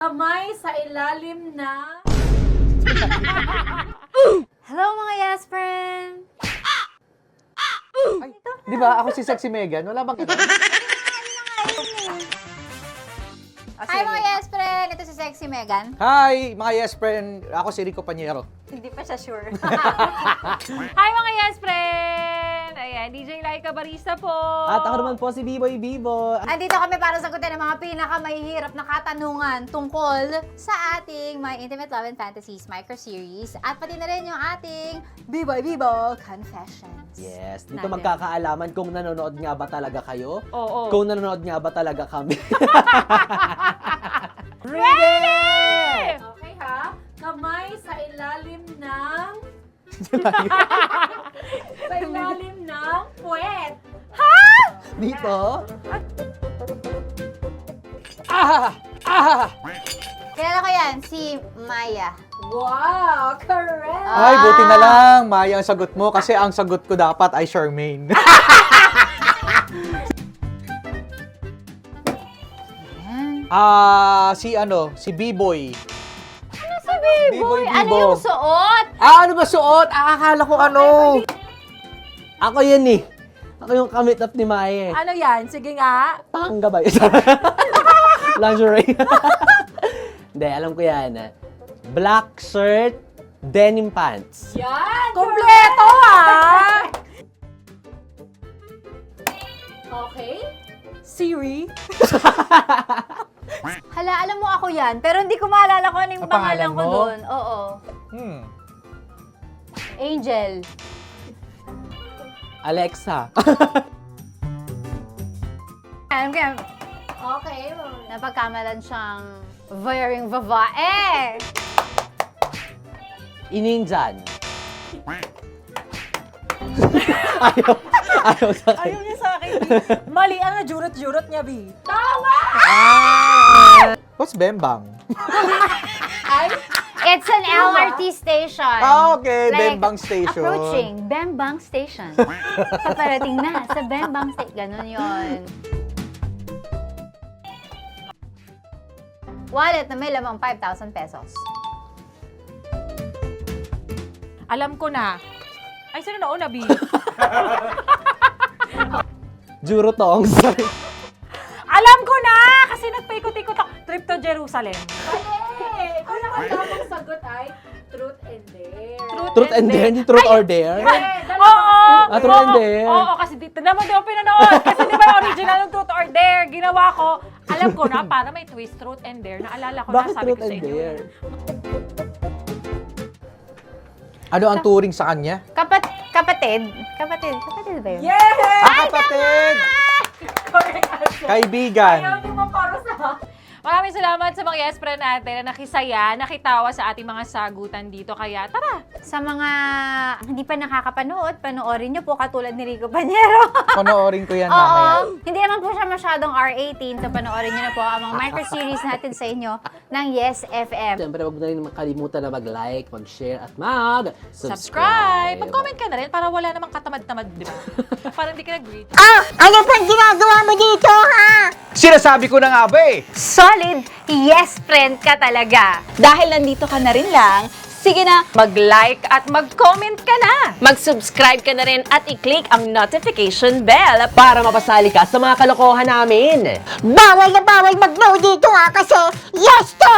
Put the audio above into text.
Kamay sa ilalim na... Hello mga yes friend! Ay, di ba ako si Sexy Megan? Wala bang ganun? Hi mga yes friend! Ito si Sexy Megan. Hi, mga yes friend. Ako si Rico Panyero. Hindi pa siya sure. Hi mga yes friend! Ayan, DJ Laika Barista po. At ako naman po si B-Boy Bibo. Andito kami para sagutin ang mga pinakamahihirap na katanungan tungkol sa ating My Intimate Love and Fantasies micro-series at pati na rin yung ating B-Boy Bibo Confessions. Yes, dito Natin. magkakaalaman kung nanonood nga ba talaga kayo, Oo. kung nanonood nga ba talaga kami. Ready! Okay ha? Kamay sa ilalim ng... sa ilalim ng puwet. Dito. Ah! Ah! Kilala ko yan, si Maya. Wow! Correct! Ay, buti na lang. Maya ang sagot mo kasi ang sagot ko dapat ay Charmaine. Yan. Si B-Boy. Ano si B-Boy? Ano Bibo. yung suot? Ano ba suot? Akala ko ano. Ako yan eh. Ako yung kamit up ni Maya eh. Ano yan? Sige nga. Tanga ba yun? Lingerie. Hindi, alam ko yan. Black shirt, denim pants. Yan! Kompleto ah! Okay. Siri? Hala, alam mo ako yan, pero hindi ko maalala kung ano yung Ang pangalan pangalan ko mo? doon. Oo. Angel. Alexa. Alam ko yan, Okay. napagkamalan siyang wearing babae. Ininjan. Ayaw. Ayaw sa akin. Ayaw niya sa akin, B. Mali ang jurot-jurot niya, B. Tama! What's Bembang? It's an LRT station. Okay. Bembang Station. Approaching Bembang Station. Paparating na sa Bembang Station. Ganon yun. Wallet na may lamang 5,000 pesos. Alam ko na. Ay, sino nauna, B? Juro tongs. Alam ko na! Kasi nagpaikot-ikot ako. Trip to Jerusalem. Mali! Kung ang tamang sagot ay truth and dare. Truth and dare, hindi truth or dare. Oo! Truth and dare. Oo, kasi dito naman di ako pinanood. Kasi di ba yung original ng truth or dare? Ginawa ko. Alam ko na, para may twist, truth and dare. Naalala ko na, Bakit sabi truth ko sa and inyo. dare? Ano ang turing sa kanya? Kapatid ba yun? Yes! Kapatid! Correct answer. Kaibigan. Ayaw niyo maparusa. Maraming salamat sa mga yes friend natin na nakisaya, nakitawa sa ating mga sagutan dito. Kaya tara! Sa mga hindi pa nakakapanood, panoorin nyo po katulad ni Rico Panyero. Panoorin ko yan mamaya. Oo. Hindi naman po siya masyadong R18. So panoorin nyo na po ang mga micro-series natin sa inyo ng Yes FM. Siyempre, wag mo na rin makalimutan na mag-like, mag-share, at mag-subscribe. Subscribe! Mag-comment ka na rin para wala namang katamad-tamad, di ba? Para hindi ka nag-greet. Ano pang ginagawa mo dito, ha? Sinasabi ko na nga ba eh. Solid yes friend ka talaga. Dahil nandito ka na rin lang, sige na, Mag-like at mag-comment ka na! mag-subscribe ka na rin at i-click ang notification bell. Para mapasali ka sa mga kalokohan namin. Bawal na bawal mag-no dito ha kasi yes to!